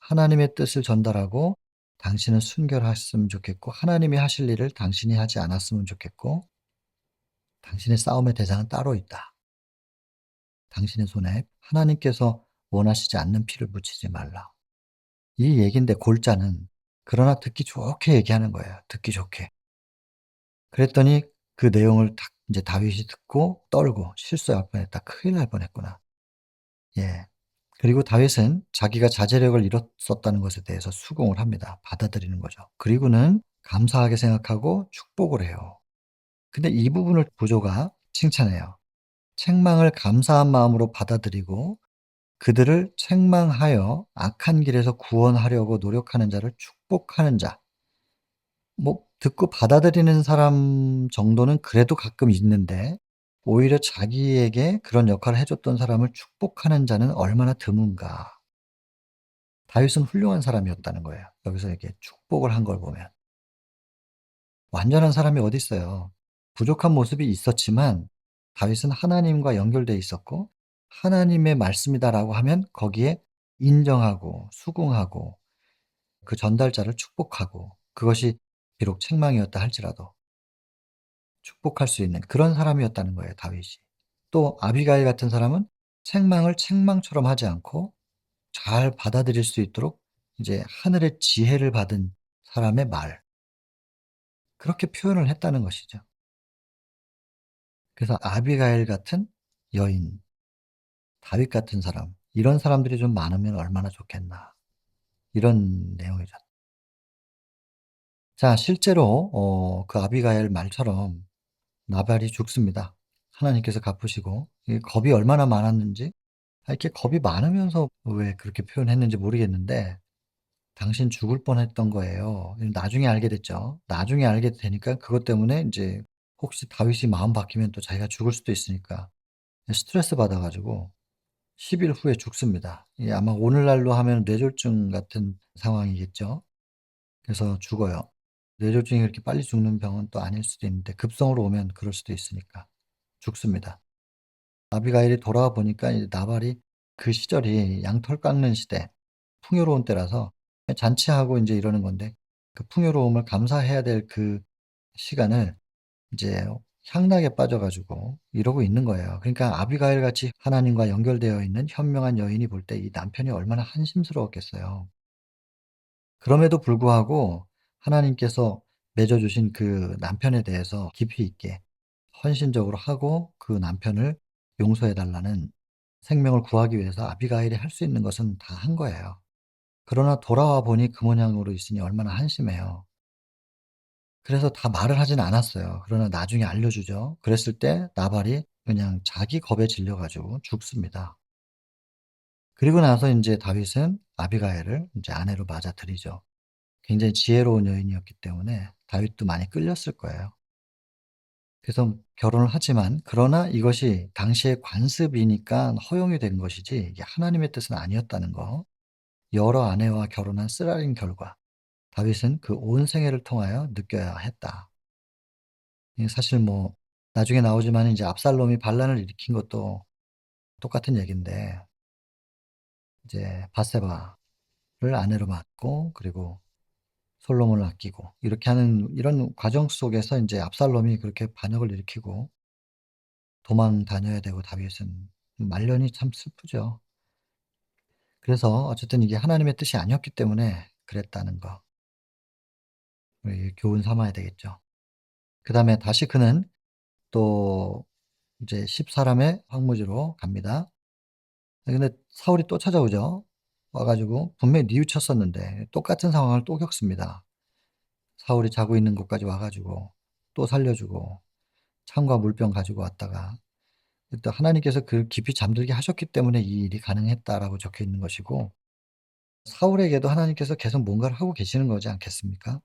하나님의 뜻을 전달하고 당신은 순결했으면 좋겠고 하나님이 하실 일을 당신이 하지 않았으면 좋겠고 당신의 싸움의 대상은 따로 있다. 당신의 손에 하나님께서 원하시지 않는 피를 묻히지 말라. 이 얘기인데 골자는 그러나 듣기 좋게 얘기하는 거예요, 듣기 좋게. 그랬더니 그 내용을 딱 인제 다윗이 듣고 떨고 '실수할 뻔했다. 큰일 날 뻔했구나.' 예. 그리고 다윗은 자기가 자제력을 잃었었다는 것에 대해서 수긍을 합니다. 받아들이는 거죠. 그리고는 감사하게 생각하고 축복을 해요. 근데 이 부분을 구조가 칭찬해요. 책망을 감사한 마음으로 받아들이고 그들을 책망하여 악한 길에서 구원하려고 노력하는 자를 축복하는 자. 뭐 듣고 받아들이는 사람 정도는 그래도 가끔 있는데 오히려 자기에게 그런 역할을 해 줬던 사람을 축복하는 자는 얼마나 드문가. 다윗은 훌륭한 사람이었다는 거예요. 여기서 이렇게 축복을 한 걸 보면. 완전한 사람이 어디 있어요. 부족한 모습이 있었지만 다윗은 하나님과 연결돼 있었고 '하나님의 말씀이다.'라고 하면 거기에 인정하고 수긍하고 그 전달자를 축복하고 그것이 비록 책망이었다 할지라도 축복할 수 있는 그런 사람이었다는 거예요 다윗이. 또 아비가일 같은 사람은 책망을 책망처럼 하지 않고 잘 받아들일 수 있도록 이제 하늘의 지혜를 받은 사람의 말 그렇게 표현을 했다는 것이죠. 그래서 아비가일 같은 여인, 다윗 같은 사람, 이런 사람들이 좀 많으면 얼마나 좋겠나. 이런 내용이죠. 자, 실제로 그 아비가일 말처럼 나발이 죽습니다. 하나님께서 갚으시고, 이 겁이 얼마나 많았는지, 이렇게 겁이 많으면서 왜 그렇게 표현했는지 모르겠는데, 당신 죽을 뻔했던 거예요. 나중에 알게 됐죠. 나중에 알게 되니까 그것 때문에 인제 혹시 다윗이 마음 바뀌면 또 자기가 죽을 수도 있으니까 스트레스 받아 가지고 10일 후에 죽습니다. 이게 아마 오늘날로 하면 뇌졸중 같은 상황이겠죠. 그래서 죽어요. 뇌졸중이 그렇게 빨리 죽는 병은 또 아닐 수도 있는데 급성으로 오면 그럴 수도 있으니까 죽습니다. 아비가일이 돌아와 보니까 이제 나발이 그 시절이 양털 깎는 시대, 풍요로운 때라서 잔치하고 인제 이러는 건데 그 풍요로움을 감사해야 될 그 시간을 이제 향락에 빠져 가지고 이러고 있는 거예요. 그러니까 아비가일 같이 하나님과 연결되어 있는 현명한 여인이 볼 때 이 남편이 얼마나 한심스러웠겠어요. 그럼에도 불구하고 하나님께서 맺어 주신 그 남편에 대해서 깊이 있게 헌신적으로 하고 그 남편을 용서해 달라는 생명을 구하기 위해서 아비가일이 할 수 있는 것은 다 한 거예요. 그러나 돌아와 보니 그 모양으로 있으니 얼마나 한심해요. 그래서 다 말을 하진 않았어요. 그러나 나중에 알려주죠. 그랬을 때 나발이 그냥 자기 겁에 질려 가지고 죽습니다. 그리고 나서 인제 다윗은 아비가일을 인제 아내로 맞아들이죠. 굉장히 지혜로운 여인이었기 때문에 다윗도 많이 끌렸을 거예요. 그래서 결혼을 하지만 그러나 이것이 당시의 관습이니까 허용이 된 것이지 이게 하나님의 뜻은 아니었다는 거. 여러 아내와 결혼한 쓰라린 결과 다윗은 그 온 생애를 통하여 느껴야 했다. 이 사실 뭐 나중에 나오지만 이제 압살롬이 반란을 일으킨 것도 똑같은 얘기인데 이제 바세바를 아내로 맡고 그리고 솔로몬을 아끼고 이렇게 하는 이런 과정 속에서 인제 압살롬이 그렇게 반역을 일으키고 도망 다녀야 되고 다윗은 말년이 참 슬프죠. 그래서 어쨌든 이게 하나님의 뜻이 아니었기 때문에 그랬다는 거 우리 교훈 삼아야 되겠죠. 그다음에 다시 그는 또 이제 10 사람의 황무지로 갑니다. 근데 사울이 또 찾아오죠. 와 가지고 분명히 뉘우쳤었는데 똑같은 상황을 또 겪습니다. 사울이 자고 있는 곳까지 와 가지고 또 살려 주고 창과 물병 가지고 왔다가 또 하나님께서 그 깊이 잠들게 하셨기 때문에 이 일이 가능했다라고 적혀 있는 것이고 사울에게도 하나님께서 계속 뭔가를 하고 계시는 거지 않겠습니까?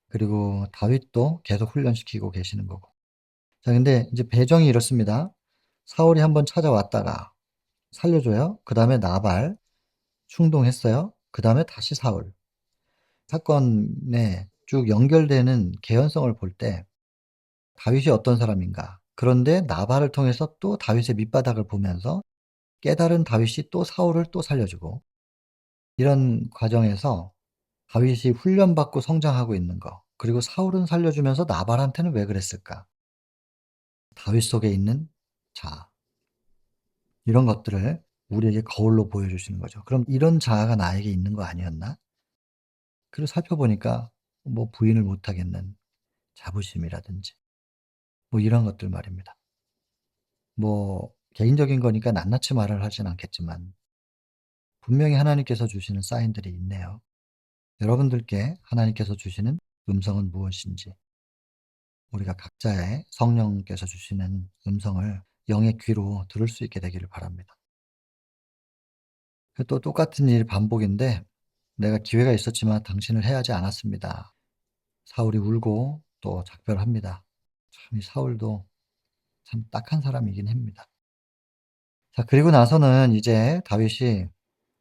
그리고 다윗도 계속 훈련시키고 계시는 거고. 자 근데 이제 배경이 이렇습니다. 사울이 한번 찾아왔다가 살려 줘요. 그다음에 나발 충동했어요. 그다음에 다시 사울. 사건에 쭉 연결되는 개연성을 볼 때 '다윗이 어떤 사람인가.' 그런데 나발을 통해서 또 다윗의 밑바닥을 보면서 깨달은 다윗이 또 사울을 또 살려 주고 이런 과정에서 다윗이 훈련받고 성장하고 있는 거 그리고 사울은 살려 주면서 나발한테는 왜 그랬을까? 다윗 속에 있는 자아 이런 것들을 우리에게 거울로 보여 주시는 거죠. '그럼 이런 자아가 나에게 있는 거 아니었나?' 그리고 살펴보니까 뭐 부인을 못 하겠는 자부심이라든지 뭐 이런 것들 말입니다. 뭐 개인적인 거니까 낱낱이 말을 하진 않겠지만 분명히 하나님께서 주시는 사인들이 있네요. 여러분들께 하나님께서 주시는 음성은 무엇인지 우리가 각자의 성령께서 주시는 음성을 영의 귀로 들을 수 있게 되기를 바랍니다. 그 또 똑같은 일 반복인데 "내가 기회가 있었지만 당신을 해하지 않았습니다." 사울이 울고 또 작별합니다. 참 이 사울도 참 딱한 사람이긴 합니다. 자 그리고 나서는 이제 다윗이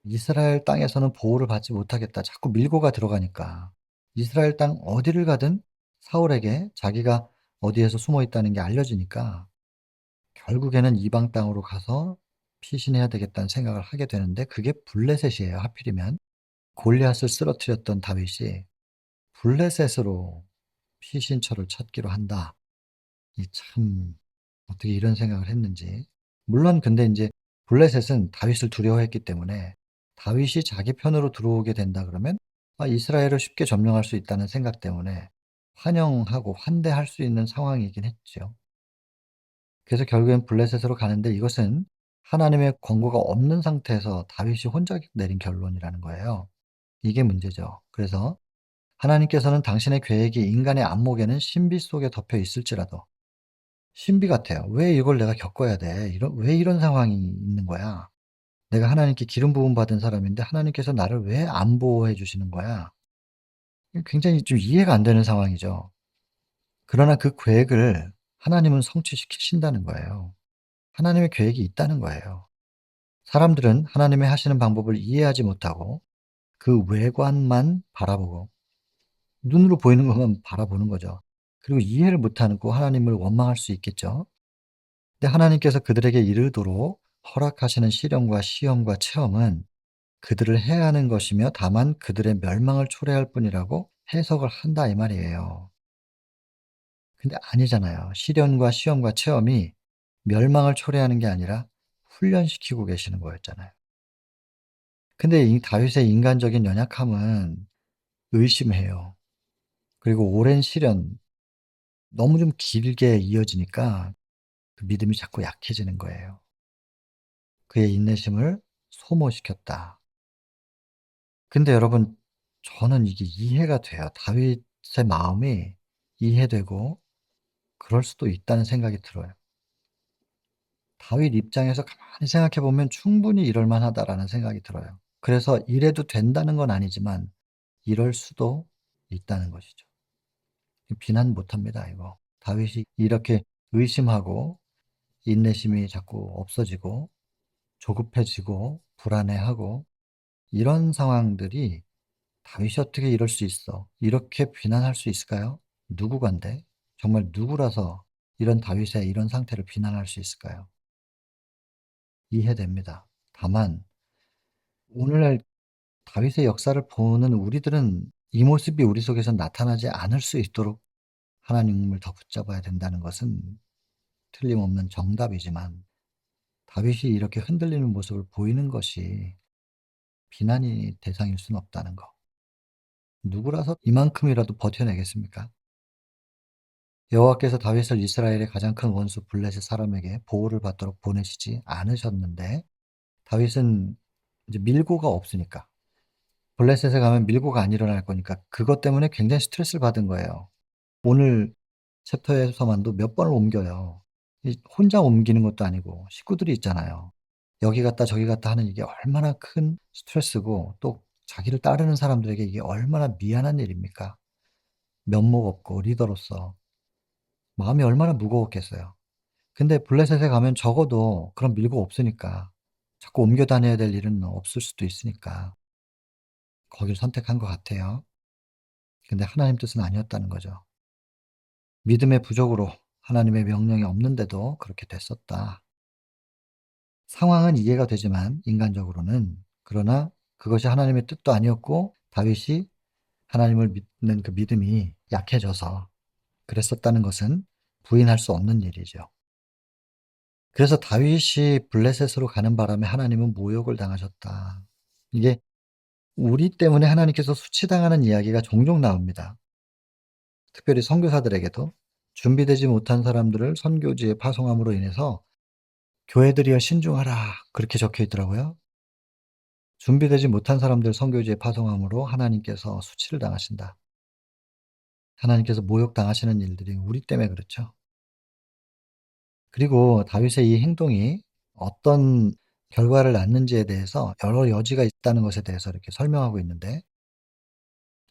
이스라엘 땅에서는 보호를 받지 못하겠다. 자꾸 밀고가 들어가니까. 이스라엘 땅 어디를 가든 사울에게 자기가 어디에서 숨어 있다는 게 알려지니까 결국에는 이방 땅으로 가서 피신해야 되겠다는 생각을 하게 되는데 그게 블레셋이에요 하필이면. 골리앗을 쓰러뜨렸던 다윗이 블레셋으로 피신처를 찾기로 한다. 이 참 어떻게 이런 생각을 했는지. 물론 근데 인제 블레셋은 다윗을 두려워했기 때문에 다윗이 자기 편으로 들어오게 된다 그러면 이스라엘을 쉽게 점령할 수 있다는 생각 때문에 환영하고 환대할 수 있는 상황이긴 했죠. 그래서 결국엔 블레셋으로 가는데 이것은 하나님의 권고가 없는 상태에서 다윗이 혼자 내린 결론이라는 거예요. 이게 문제죠. 그래서 하나님께서는 당신의 계획이 인간의 안목에는 신비 속에 덮여 있을지라도 신비 같아요. '왜 이걸 내가 겪어야 돼? 왜 이런 상황이 있는 거야? 내가 하나님께 기름 부음 받은 사람인데 하나님께서 나를 왜 안 보호해 주시는 거야?' 굉장히 좀 이해가 안 되는 상황이죠. 그러나 그 계획을 하나님은 성취시키신다는 거예요. 하나님의 계획이 있다는 거예요. 사람들은 하나님의 하시는 방법을 이해하지 못하고 그 외관만 바라보고 눈으로 보이는 것만 바라보는 거죠. 그리고 이해를 못하고 하나님을 원망할 수 있겠죠. 근데 하나님께서 그들에게 이르도록 허락하시는 시련과 시험과 체험은 그들을 해야 하는 것이며 다만 그들의 멸망을 초래할 뿐이라고 해석을 한다 이 말이에요. 근데 아니잖아요. 시련과 시험과 체험이 멸망을 초래하는 게 아니라 훈련시키고 계시는 거였잖아요. 근데 이 다윗의 인간적인 연약함은 의심해요. 그리고 오랜 시련 너무 좀 길게 이어지니까 그 믿음이 자꾸 약해지는 거예요. 그의 인내심을 소모시켰다. 근데 여러분 저는 이게 이해가 돼요. 다윗의 마음이 이해되고 그럴 수도 있다는 생각이 들어요. 다윗 입장에서 가만히 생각해 보면 '충분히 이럴 만하다.'라는 생각이 들어요. 그래서 이래도 된다는 건 아니지만 이럴 수도 있다는 것이죠. 비난 못 합니다 이거. 다윗이 이렇게 의심하고 인내심이 자꾸 없어지고 조급해지고 불안해하고 이런 상황들이 '다윗이 어떻게 이럴 수 있어?' 이렇게 비난할 수 있을까요? 누구간데? 정말 누구라서 이런 다윗의 이런 상태를 비난할 수 있을까요? 이해됩니다. 다만 오늘날 다윗의 역사를 보는 우리들은 이 모습이 우리 속에서 나타나지 않을 수 있도록 하나님을 더 붙잡아야 된다는 것은 틀림없는 정답이지만 다윗이 이렇게 흔들리는 모습을 보이는 것이 비난이 대상일 수는 없다는 거. 누구라서 이만큼이라도 버텨내겠습니까? 여호와께서 다윗을 이스라엘의 가장 큰 원수 블레셋 사람에게 보호를 받도록 보내시지 않으셨는데 다윗은 이제 밀고가 없으니까 블레셋에 가면 밀고가 안 일어날 거니까 그것 때문에 굉장히 스트레스를 받은 거예요. 오늘 챕터에서만도 몇 번을 옮겨요. 이 혼자 옮기는 것도 아니고 식구들이 있잖아요. 여기 갔다 저기 갔다 하는 이게 얼마나 큰 스트레스고 또 자기를 따르는 사람들에게 이게 얼마나 미안한 일입니까? 면목 없고 리더로서 마음이 얼마나 무거웠겠어요. 근데 블레셋에 가면 적어도 그런 밀고 없으니까 자꾸 옮겨 다녀야 될 일은 없을 수도 있으니까 거길 선택한 것 같아요. 근데 하나님 뜻은 아니었다는 거죠. 믿음의 부족으로 하나님의 명령이 없는데도 그렇게 됐었다. 상황은 이해가 되지만 인간적으로는 그러나 그것이 하나님의 뜻도 아니었고 다윗이 하나님을 믿는 그 믿음이 약해져서 그랬었다는 것은 부인할 수 없는 일이죠. 그래서 다윗이 블레셋으로 가는 바람에 하나님은 모욕을 당하셨다. 이게 우리 때문에 하나님께서 수치당하는 이야기가 종종 나옵니다. 특별히 선교사들에게도 준비되지 못한 사람들을 선교지에 파송함으로 인해서 "교회들이여 신중하라." 그렇게 적혀 있더라고요. 준비되지 못한 사람들 선교지에 파송함으로 하나님께서 수치를 당하신다. 하나님께서 모욕당하시는 일들이 우리 때문에 그렇죠. 그리고 다윗의 이 행동이 어떤 결과를 낳는지에 대해서 여러 여지가 있다는 것에 대해서 이렇게 설명하고 있는데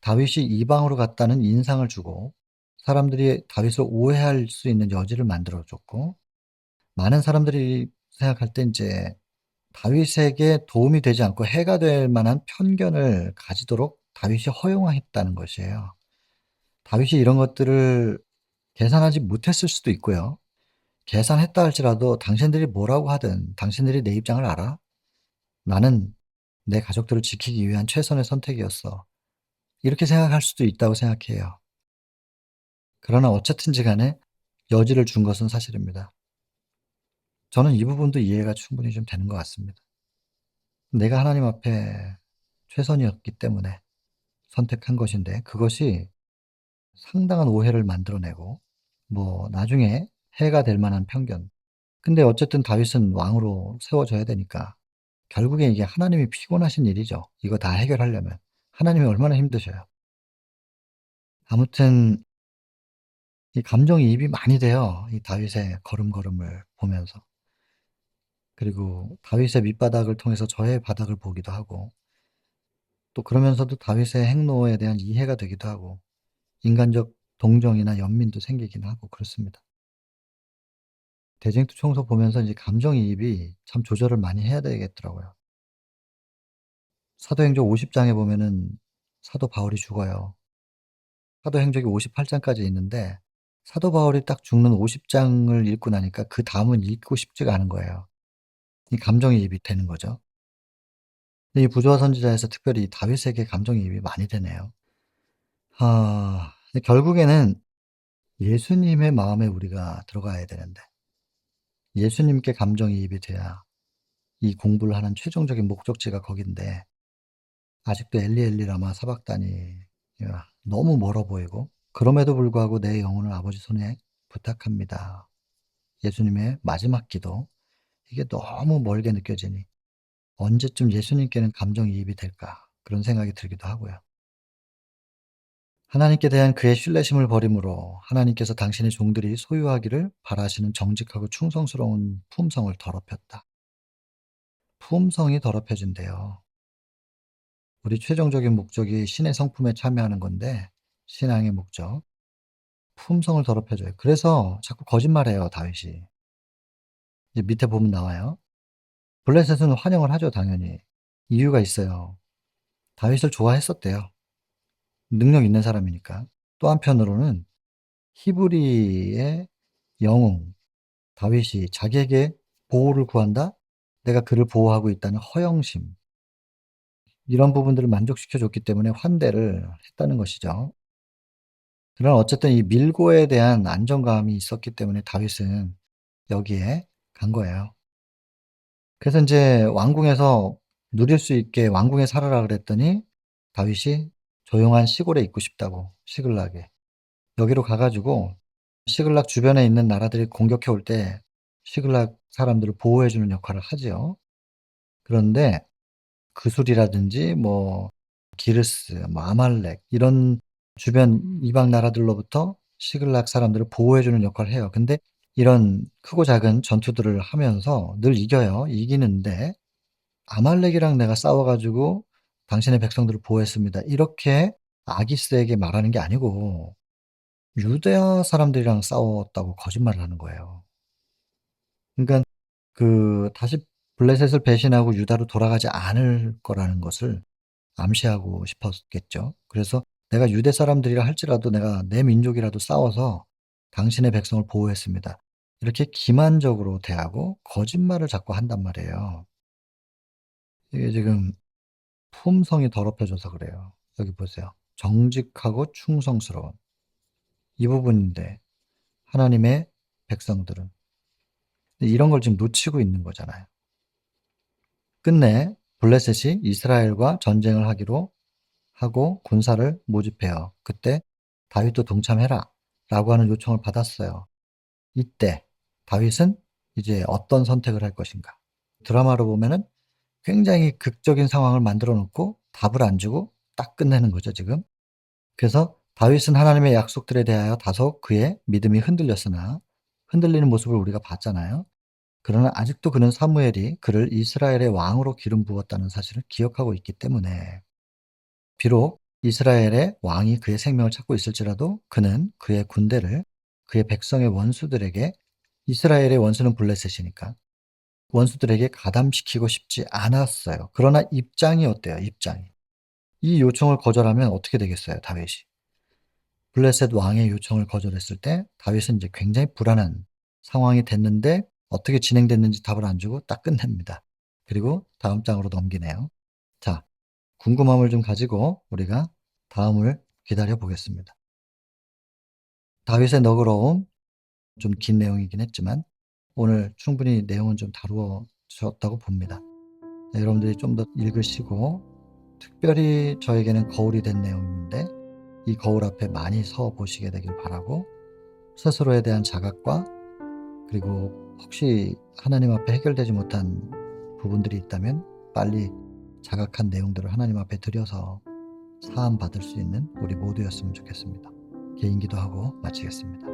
다윗이 이방으로 갔다는 인상을 주고 사람들이 다윗을 오해할 수 있는 여지를 만들어 줬고 많은 사람들이 생각할 때 인제 다윗에게 도움이 되지 않고 해가 될 만한 편견을 가지도록 다윗이 허용했다는 것이에요. 다윗이 이런 것들을 계산하지 못했을 수도 있고요. 계산했다 할지라도 "당신들이 뭐라고 하든 당신들이 내 입장을 알아? 나는 내 가족들을 지키기 위한 최선의 선택이었어." 이렇게 생각할 수도 있다고 생각해요. 그러나 어쨌든지 간에 여지를 준 것은 사실입니다. 저는 이 부분도 이해가 충분히 좀 되는 것 같습니다. 내가 하나님 앞에 최선이었기 때문에 선택한 것인데 그것이 상당한 오해를 만들어 내고 뭐 나중에 해가 될 만한 편견 근데 어쨌든 다윗은 왕으로 세워져야 되니까 결국에 이게 하나님이 피곤하신 일이죠. 이거 다 해결하려면. 하나님이 얼마나 힘드셔요. 아무튼 이 감정이입이 많이 돼요. 이 다윗의 걸음걸음을 보면서. 그리고 다윗의 밑바닥을 통해서 저의 바닥을 보기도 하고, 또 그러면서도 다윗의 행로에 대한 이해가 되기도 하고, 인간적 동정이나 연민도 생기긴 하고 그렇습니다. 대쟁투 청소 보면서 이제 감정이입이 참 조절을 많이 해야 되겠더라고요. 사도행전 50 장에 보면은 사도 바울이 죽어요. 사도행적이 58 장까지 있는데 사도 바울이 딱 죽는 50 장을 읽고 나니까 그다음은 읽고 싶지가 않은 거예요. 이 감정이입이 되는 거죠. 근데 이 부조화 선지자에서 특별히 이 다윗에게 감정이입이 많이 되네요. 근데 결국에는 예수님의 마음에 우리가 들어가야 되는데, 예수님께 감정이입이 돼야 이 공부를 하는 최종적인 목적지가 거긴데, 아직도 엘리 엘리 라마 사박다니, 야 너무 멀어 보이고, 그럼에도 불구하고 내 영혼을 아버지 손에 부탁합니다. 예수님의 마지막 기도, 이게 너무 멀게 느껴지니 언제쯤 예수님께는 감정이입이 될까, 그런 생각이 들기도 하고요. 하나님께 대한 그의 신뢰심을 버림으로 하나님께서 당신의 종들이 소유하기를 바라시는 정직하고 충성스러운 품성을 더럽혔다. 품성이 더럽혀진대요. 우리 최종적인 목적이 신의 성품에 참여하는 건데, 신앙의 목적. 품성을 더럽혀줘요. 그래서 자꾸 거짓말해요, 다윗이. 이제 밑에 보면 나와요. 블레셋은 환영을 하죠, 당연히. 이유가 있어요. 다윗을 좋아했었대요. 능력 있는 사람이니까. 또 한편으로는 히브리의 영웅 다윗이 자기에게 보호를 구한다? 내가 그를 보호하고 있다는 허영심, 이런 부분들을 만족시켜 줬기 때문에 환대를 했다는 것이죠. 그러나 어쨌든 이 밀고에 대한 안정감이 있었기 때문에 다윗은 여기에 간 거예요. 그래서 인제 왕궁에서 누릴 수 있게 왕궁에 살아라 그랬더니 다윗이 조용한 시골에 있고 싶다고, 시글락에. 여기로 가 가지고 시글락 주변에 있는 나라들이 공격해 올 때 시글락 사람들을 보호해 주는 역할을 하지요. 그런데 그술이라든지 뭐 기르스, 뭐 아말렉, 이런 주변 이방 나라들로부터 시글락 사람들을 보호해 주는 역할을 해요. 근데 이런 크고 작은 전투들을 하면서 늘 이겨요. 이기는데 "아말렉이랑 내가 싸워 가지고 당신의 백성들을 보호했습니다." 이렇게 아기스에게 말하는 게 아니고 유대아 사람들이랑 싸웠다고 거짓말을 하는 거예요. 그러니까 다시 블레셋을 배신하고 유다로 돌아가지 않을 거라는 것을 암시하고 싶었겠죠. 그래서 "내가 유대 사람들이라 할지라도 내가 내 민족이라도 싸워서 당신의 백성을 보호했습니다." 이렇게 기만적으로 대하고 거짓말을 자꾸 한단 말이에요. 이게 지금 품성이 더럽혀져서 그래요. 여기 보세요. 정직하고 충성스러운, 이 부분인데 하나님의 백성들은 이런 걸 지금 놓치고 있는 거잖아요. 끝내 블레셋이 이스라엘과 전쟁을 하기로 하고 군사를 모집해요. 그때 "다윗도 동참해라." 라고 하는 요청을 받았어요. 이때 다윗은 이제 어떤 선택을 할 것인가. 드라마로 보면은 굉장히 극적인 상황을 만들어 놓고 답을 안 주고 딱 끝내는 거죠, 지금. 그래서 다윗은 하나님의 약속들에 대하여 다소 그의 믿음이 흔들렸으나, 흔들리는 모습을 우리가 봤잖아요. 그러나 아직도 그는 사무엘이 그를 이스라엘의 왕으로 기름 부었다는 사실을 기억하고 있기 때문에, 비록 이스라엘의 왕이 그의 생명을 찾고 있을지라도 그는 그의 군대를 그의 백성의 원수들에게, 이스라엘의 원수는 블레셋이니까 원수들에게 가담시키고 싶지 않았어요. 그러나 입장이 어때요? 입장이. 이 요청을 거절하면 어떻게 되겠어요, 다윗이? 블레셋 왕의 요청을 거절했을 때 다윗은 이제 굉장히 불안한 상황이 됐는데 어떻게 진행됐는지 답을 안 주고 딱 끝냅니다. 그리고 다음 장으로 넘기네요. 자, 궁금함을 좀 가지고 우리가 다음을 기다려 보겠습니다. 다윗의 너그러움, 좀 긴 내용이긴 했지만 오늘 충분히 내용은 좀 다루어 주었다고 봅니다. 네, 여러분들이 좀 더 읽으시고, 특별히 저에게는 거울이 된 내용인데 이 거울 앞에 많이 서 보시게 되길 바라고, 스스로에 대한 자각과 그리고 혹시 하나님 앞에 해결되지 못한 부분들이 있다면 빨리 자각한 내용들을 하나님 앞에 드려서 사함 받을 수 있는 우리 모두였으면 좋겠습니다. 개인 기도하고 마치겠습니다.